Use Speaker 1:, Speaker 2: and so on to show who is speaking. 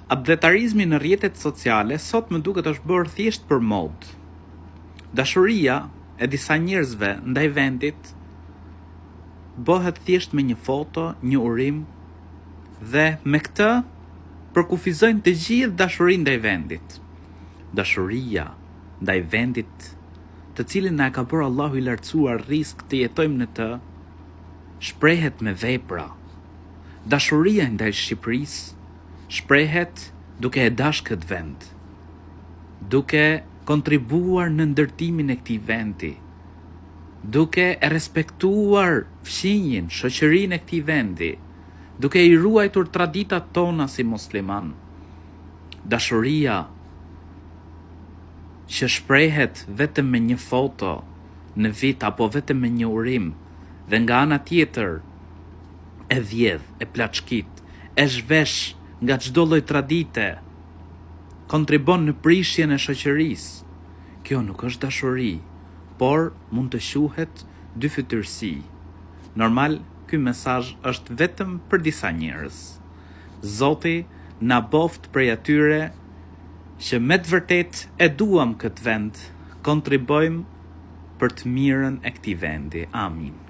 Speaker 1: Abdhetarizmi në rrjetet sociale sot më duket është bërë thjesht për modë. Dashuria e disa njerëzve ndaj vendit bëhet thjesht me një foto, një urim dhe me këtë përkufizojnë të gjithë dashurinë ndaj vendit. Dashuria ndaj vendit, të cilin na e ka bërë Allahu i lartësuar risk të jetojmë në të, shprehet me vepra. Dashuria ndaj Shqipërisë shprehet duke e dashur këtë vend, duke kontribuar në ndërtimin e këtij vendi, duke e respektuar fshinjin, shoqërinë e këtij vendi, duke i ruajtur traditat tona si musliman. Dashuria që shprehet vetëm me një foto në vit apo vetëm me një urim dhe nga ana tjetër e vjedh, e plaçkit, e zhvesh nga çdo lloj tradite, kontribon në prishjen e shoqërisë. Kjo nuk është dashuri, por mund të quhet dyfytyrësi. Normal, ky mesazh është vetëm për disa njerëz. Zoti na boft prej atyre që me të vërtet e duam këtë vend, kontribojmë për të mirën e këtij vendi. Amin.